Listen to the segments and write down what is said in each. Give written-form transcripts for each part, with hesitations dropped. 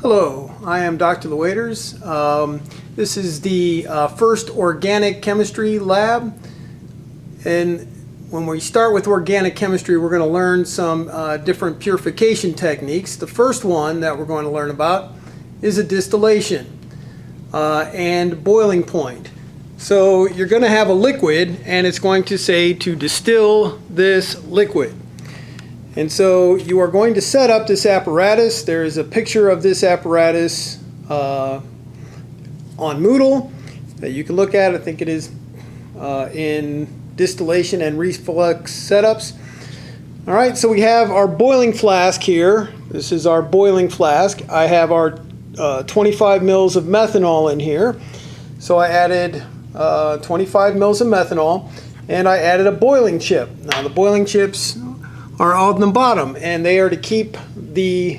Hello, I am Dr. Lewaiters. This is the first organic chemistry lab, and when we start with organic chemistry we're going to learn some different purification techniques. The first one that we're going to learn about is a distillation and boiling point. So you're going to have a liquid and it's going to say to distill this liquid. And so you are going to set up this apparatus. There is a picture of this apparatus on Moodle that you can look at. I think it is in distillation and reflux setups. All right, so we have our boiling flask here. This is our boiling flask. I have our 25 mils of methanol in here. So I added 25 mils of methanol and I added a boiling chip. Now the boiling chips are on the bottom, and they are to keep the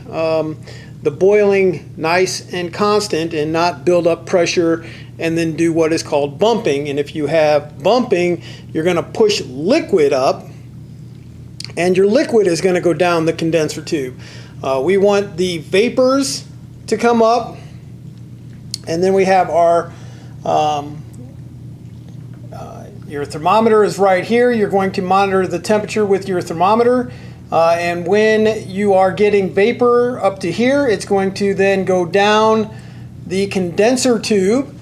boiling nice and constant and not build up pressure and then do what is called bumping. And if you have bumping, you're going to push liquid up and your liquid is going to go down the condenser tube. We want the vapors to come up, and then we have our your thermometer is right here. You're going to monitor the temperature with your thermometer, and when you are getting vapor up to here, it's going to then go down the condenser tube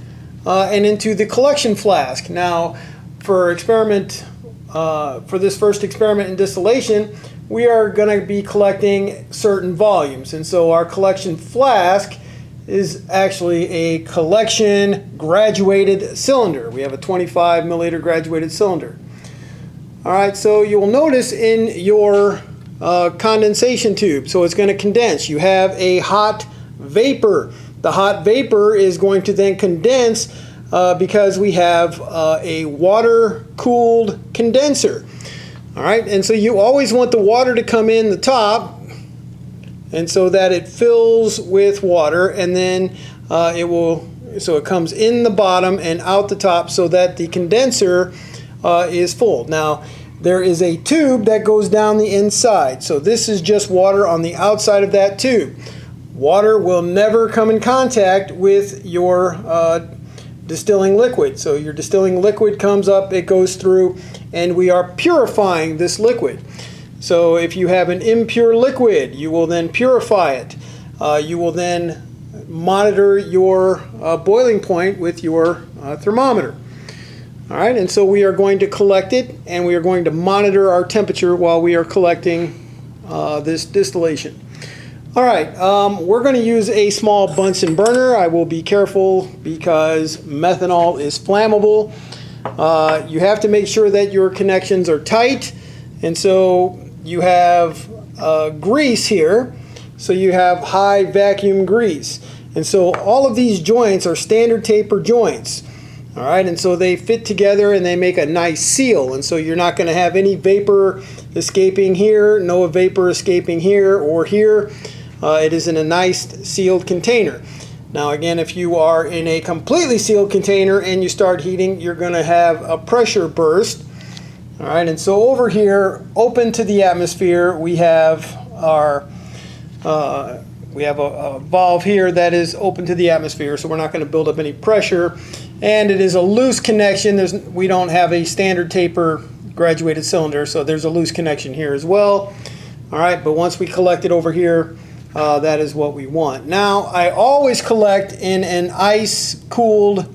and into the collection flask. Now, for this first experiment in distillation, we are going to be collecting certain volumes, and so our collection flask is actually a collection graduated cylinder. We have a 25 milliliter graduated cylinder. All right, so you will notice in your condensation tube, so it's going to condense. You have a hot vapor. The hot vapor is going to then condense because we have a water-cooled condenser. All right, and so you always want the water to come in the top, and so that it fills with water, and then it comes in the bottom and out the top so that the condenser is full. Now there is a tube that goes down the inside, so this is just water on the outside of that tube. Water will never come in contact with your distilling liquid. So your distilling liquid comes up, it goes through, and we are purifying this liquid. So if you have an impure liquid, you will then purify it. You will then monitor your boiling point with your thermometer. All right, and so we are going to collect it, and we are going to monitor our temperature while we are collecting this distillation. All right, we're going to use a small Bunsen burner. I will be careful because methanol is flammable. You have to make sure that your connections are tight, and so you have grease here, so you have high vacuum grease, and so all of these joints are standard taper joints. All right, and so they fit together and they make a nice seal, and so you're not going to have any vapor escaping here, no vapor escaping here or here. It is in a nice sealed container. Now again, if you are in a completely sealed container and you start heating, you're going to have a pressure burst. All right, and so over here, open to the atmosphere, we have our a valve here that is open to the atmosphere, so we're not going to build up any pressure. And it is a loose connection. We don't have a standard taper graduated cylinder, so there's a loose connection here as well. All right, but once we collect it over here, that is what we want. Now, I always collect in an ice-cooled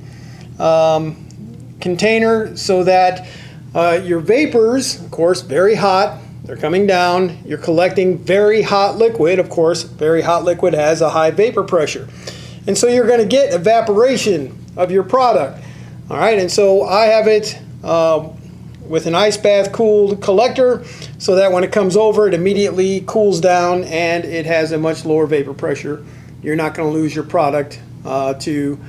container so that your vapors, of course, very hot, they're coming down. You're collecting very hot liquid. Of course, very hot liquid has a high vapor pressure. And so you're going to get evaporation of your product. All right, and so I have it with an ice bath cooled collector so that when it comes over, it immediately cools down and it has a much lower vapor pressure. You're not going to lose your product to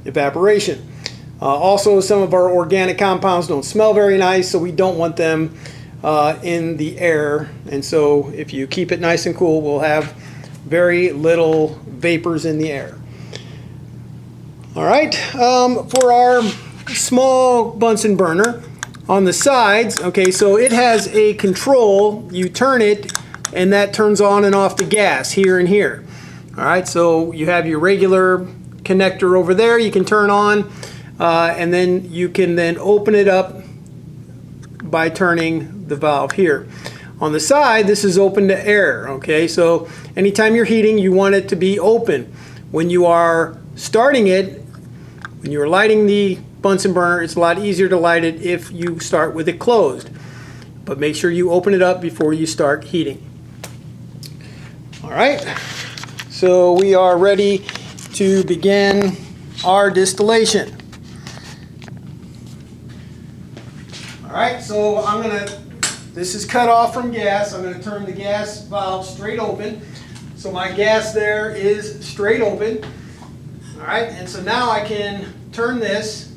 evaporation. Also, some of our organic compounds don't smell very nice, so we don't want them in the air. And so if you keep it nice and cool, we'll have very little vapors in the air. All right, for our small Bunsen burner, on the sides, okay, so it has a control. You turn it and that turns on and off the gas here and here. All right, so you have your regular connector over there you can turn on, and then you can then open it up by turning the valve here. On the side, this is open to air, okay? So anytime you're heating, you want it to be open. When you are starting it, when you are lighting the Bunsen burner, it's a lot easier to light it if you start with it closed. But make sure you open it up before you start heating. All right, so we are ready to begin our distillation. All right, so this is cut off from gas. I'm going to turn the gas valve straight open. So my gas there is straight open. All right, and so now I can turn this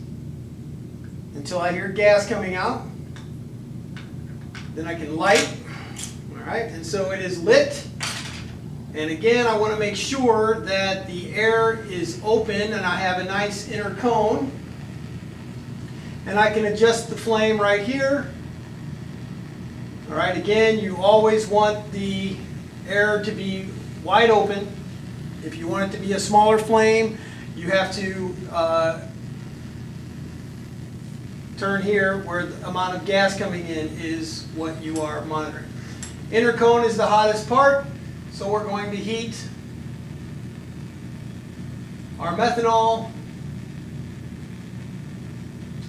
until I hear gas coming out. Then I can light. All right, and so it is lit. And again, I want to make sure that the air is open and I have a nice inner cone. And I can adjust the flame right here. All right, again, you always want the air to be wide open. If you want it to be a smaller flame, you have to turn here where the amount of gas coming in is what you are monitoring. Inner cone is the hottest part, so we're going to heat our methanol.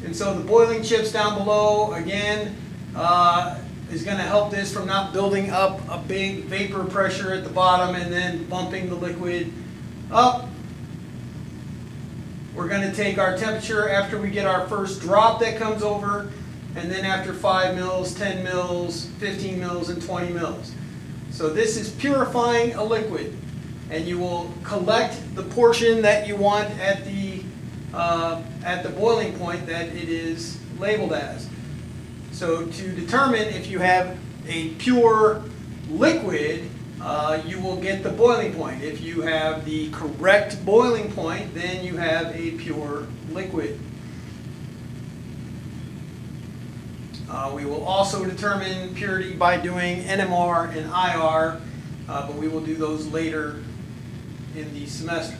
And so the boiling chips down below, again, is going to help this from not building up a big vapor pressure at the bottom and then bumping the liquid up. We're going to take our temperature after we get our first drop that comes over, and then after 5 mils, 10 mils, 15 mils, and 20 mils. So this is purifying a liquid, and you will collect the portion that you want at the boiling point that it is labeled as. So to determine if you have a pure liquid, you will get the boiling point. If you have the correct boiling point, then you have a pure liquid. We will also determine purity by doing NMR and IR, but we will do those later in the semester.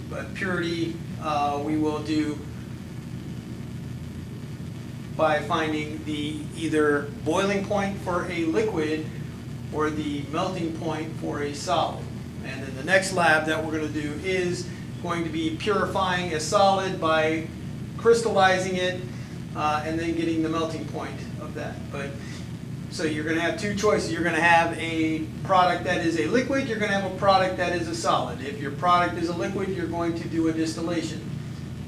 But purity we will do by finding the either boiling point for a liquid or the melting point for a solid. And then the next lab that we're going to do is going to be purifying a solid by crystallizing it and then getting the melting point of that. But so you're going to have two choices. You're going to have a product that is a liquid, you're going to have a product that is a solid. If your product is a liquid, you're going to do a distillation.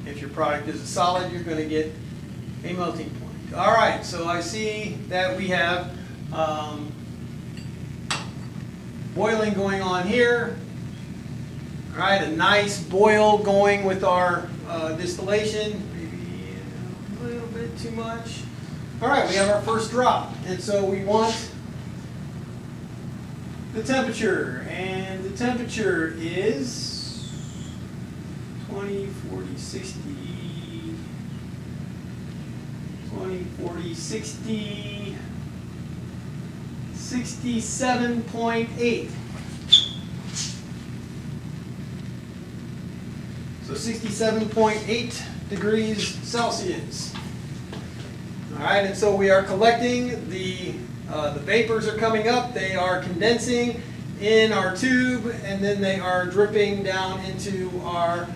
If your product is a solid, you're going to get a melting point. All right, so I see that we have boiling going on here. All right, a nice boil going with our distillation. Maybe a little bit too much. All right, we have our first drop, and so we want the temperature, and the temperature is 20, 40, 60, 20, 40, 60, 67.8. So 67.8 degrees Celsius. All right, and so we are collecting the vapors are coming up. They are condensing in our tube, and then they are dripping down into our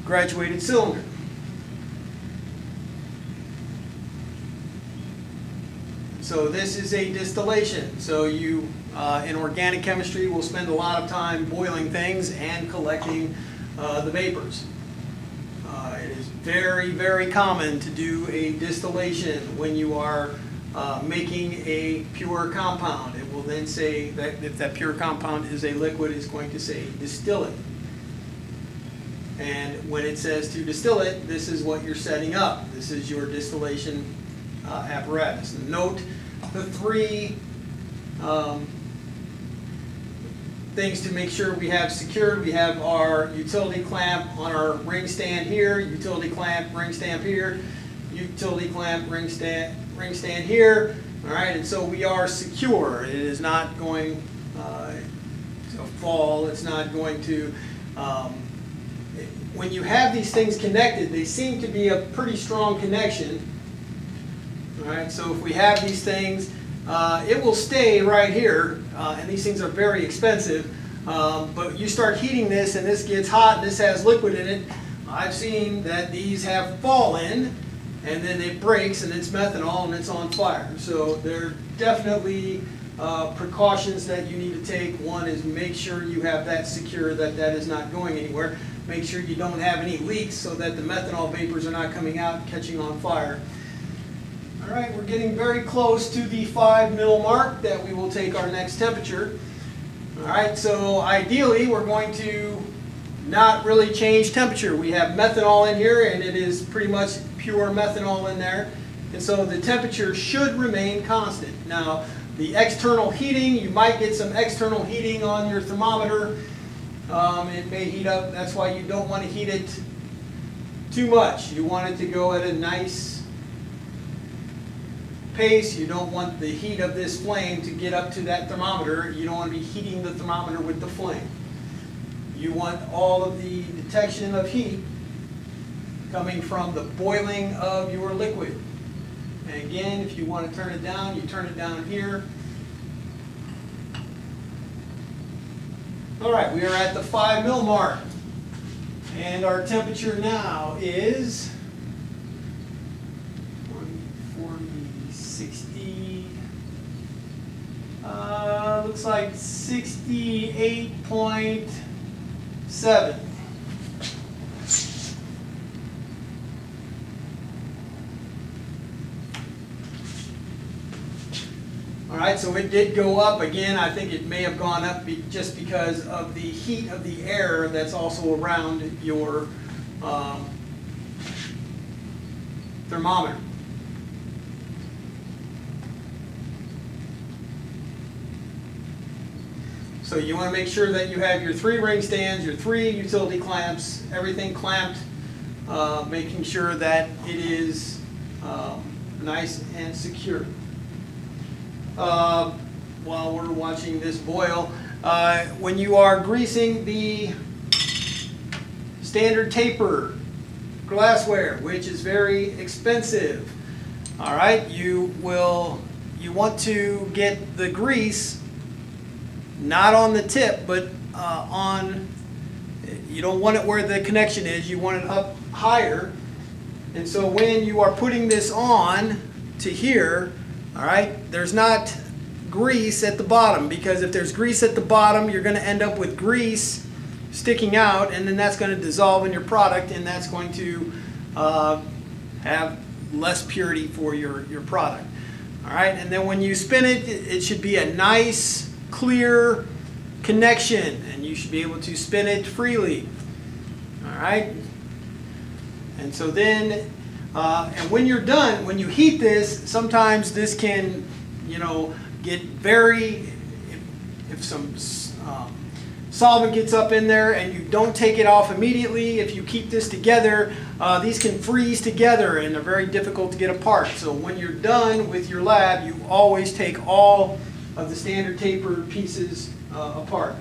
graduated cylinder. So this is a distillation. So you, in organic chemistry, will spend a lot of time boiling things and collecting the vapors. It is very, very common to do a distillation when you are making a pure compound. It will then say that if that pure compound is a liquid, it's going to say distill it. And when it says to distill it, this is what you're setting up. This is your distillation apparatus. Note the three things to make sure we have secured. We have our utility clamp on our ring stand here, utility clamp, ring stamp here, utility clamp, ring stamp ring stand here. All right, and so we are secure. It is not going to fall. It's not going to. When you have these things connected, they seem to be a pretty strong connection. All right, so if we have these things, it will stay right here, and these things are very expensive. But you start heating this, and this gets hot, and this has liquid in it. I've seen that these have fallen, and then it breaks, and it's methanol, and it's on fire. So there are definitely precautions that you need to take. One is make sure you have that secure, that that is not going anywhere. Make sure you don't have any leaks so that the methanol vapors are not coming out and catching on fire. All right, we're getting very close to the 5 mil mark that we will take our next temperature. All right, so ideally we're going to not really change temperature. We have methanol in here, and it is pretty much pure methanol in there. And so the temperature should remain constant. Now, the external heating, you might get some external heating on your thermometer. It may heat up. That's why you don't want to heat it too much. You want it to go at a nice pace. You don't want the heat of this flame to get up to that thermometer. You don't want to be heating the thermometer with the flame. You want all of the detection of heat coming from the boiling of your liquid. And again, if you want to turn it down, you turn it down here. All right, we are at the 5 mil mark. And our temperature now is 140, 60, looks like 68.7. All right, so it did go up again. I think it may have gone up just because of the heat of the air that's also around your thermometer. So you want to make sure that you have your 3 ring stands, your 3 utility clamps, everything clamped, making sure that it is nice and secure. While we're watching this boil, when you are greasing the standard taper glassware, which is very expensive, all right, you want to get the grease not on the tip, but you don't want it where the connection is, you want it up higher. And so when you are putting this on to here, all right, there's not grease at the bottom, because if there's grease at the bottom, you're going to end up with grease sticking out, and then that's going to dissolve in your product, and that's going to have less purity for your product. All right, and then when you spin it, it should be a nice, clear connection, and you should be able to spin it freely. All right, and so then and when you're done, when you heat this, sometimes this can, get very, if some solvent gets up in there and you don't take it off immediately, if you keep this together, these can freeze together and they're very difficult to get apart. So when you're done with your lab, you always take all of the standard taper pieces apart.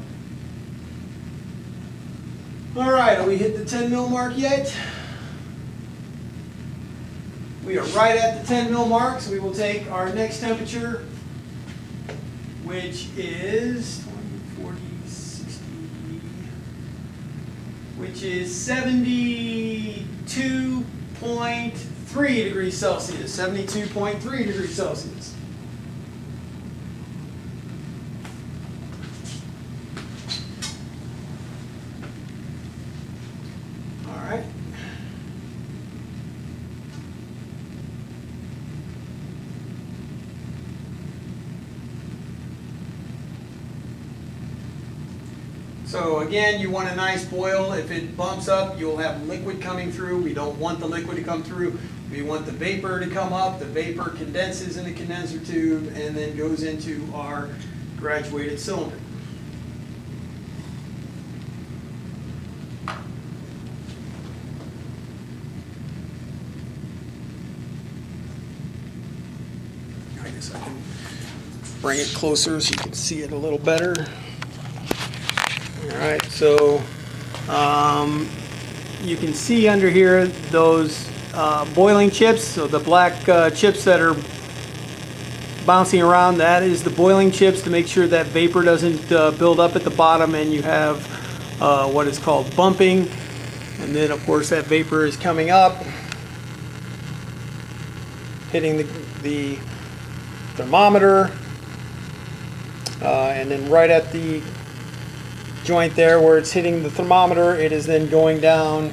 All right, have we hit the 10 mil mark yet? We are right at the 10 mil mark, so we will take our next temperature, which is 20, 40, 60, which is 72.3 degrees Celsius. 72.3 degrees Celsius. All right. So again, you want a nice boil. If it bumps up, you'll have liquid coming through. We don't want the liquid to come through. We want the vapor to come up. The vapor condenses in the condenser tube and then goes into our graduated cylinder. bring it closer so you can see it a little better. All right, so you can see under here those boiling chips. So the black chips that are bouncing around, that is the boiling chips to make sure that vapor doesn't build up at the bottom and you have what is called bumping. And then of course that vapor is coming up, hitting the thermometer, and then right at the joint there where it's hitting the thermometer, it is then going down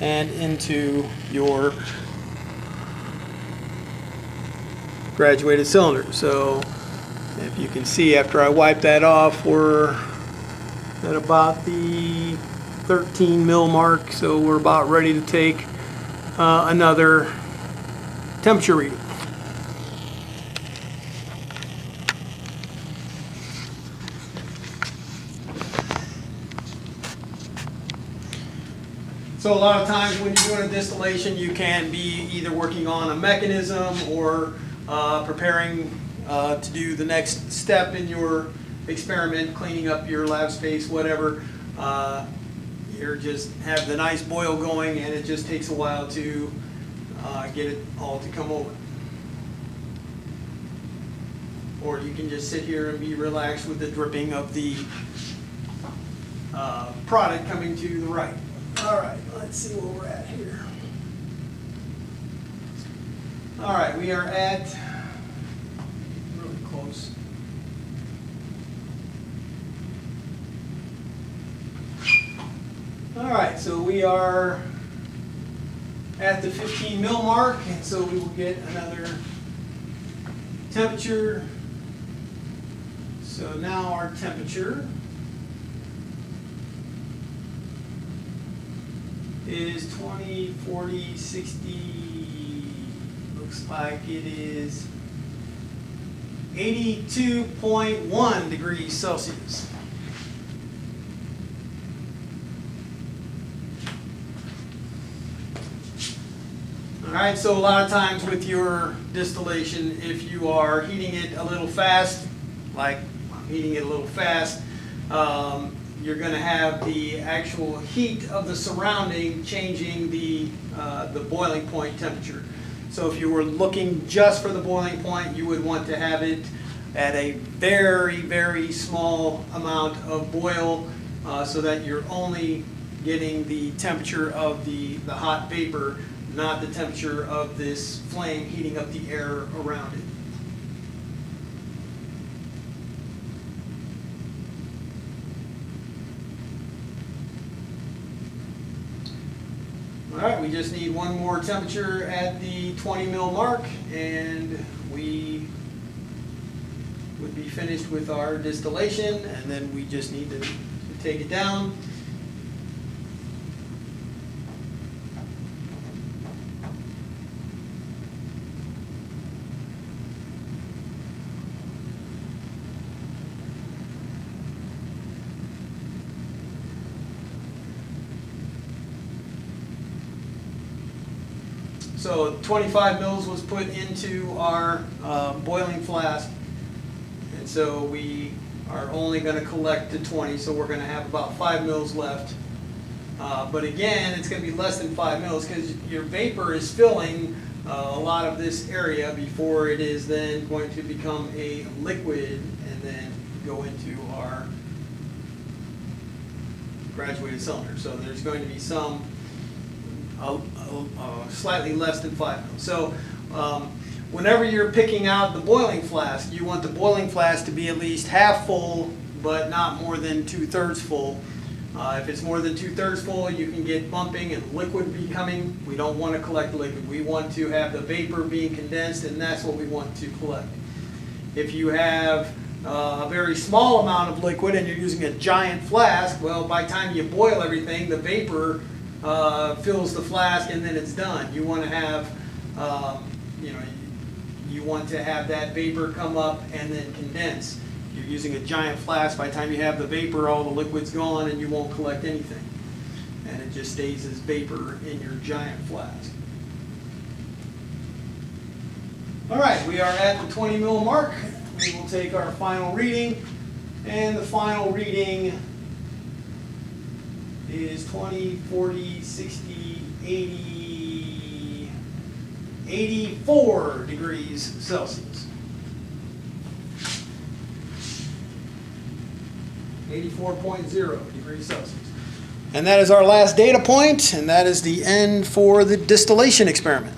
and into your graduated cylinder. So if you can see, after I wipe that off, we're at about the 13 mil mark, so we're about ready to take another temperature reading. So a lot of times when you're doing a distillation, you can be either working on a mechanism or preparing to do the next step in your experiment, cleaning up your lab space, whatever. You're just have the nice boil going, and it just takes a while to get it all to come over. Or you can just sit here and be relaxed with the dripping of the product coming to the right. All right, let's see where we're at here. All right, we are at really close. All right, so we are at the 15 mil mark, and so we will get another temperature. So now our temperature is 20, 40, 60, looks like it is 82.1 degrees Celsius. All right, so a lot of times with your distillation, if you are heating it a little fast, like I'm heating it a little fast, you're going to have the actual heat of the surrounding changing the boiling point temperature. So if you were looking just for the boiling point, you would want to have it at a very, very small amount of boil so that you're only getting the temperature of the hot vapor, not the temperature of this flame heating up the air around it. All right, we just need one more temperature at the 20 mil mark, and we would be finished with our distillation, and then we just need to take it down. So 25 mils was put into our boiling flask, and so we are only going to collect to 20, so we're going to have about 5 mils left. But again, it's going to be less than 5 mils because your vapor is filling a lot of this area before it is then going to become a liquid and then go into our graduated cylinder. So there's going to be some slightly less than 5 mils. So whenever you're picking out the boiling flask, you want the boiling flask to be at least half full, but not more than 2/3 full. If it's more than 2/3 full, you can get bumping and liquid becoming. We don't want to collect the liquid. We want to have the vapor being condensed, and that's what we want to collect. If you have a very small amount of liquid and you're using a giant flask, well, by the time you boil everything, the vapor fills the flask and then it's done. You want to have, you want to have that vapor come up and then condense. If you're using a giant flask, by the time you have the vapor, all the liquid's gone and you won't collect anything. And it just stays as vapor in your giant flask. All right, we are at the 20 mil mark. we will take our final reading, and the final reading is 20, 40, 60, 80, 84 degrees Celsius. 84.0 degrees Celsius. And that is our last data point, and that is the end for the distillation experiment.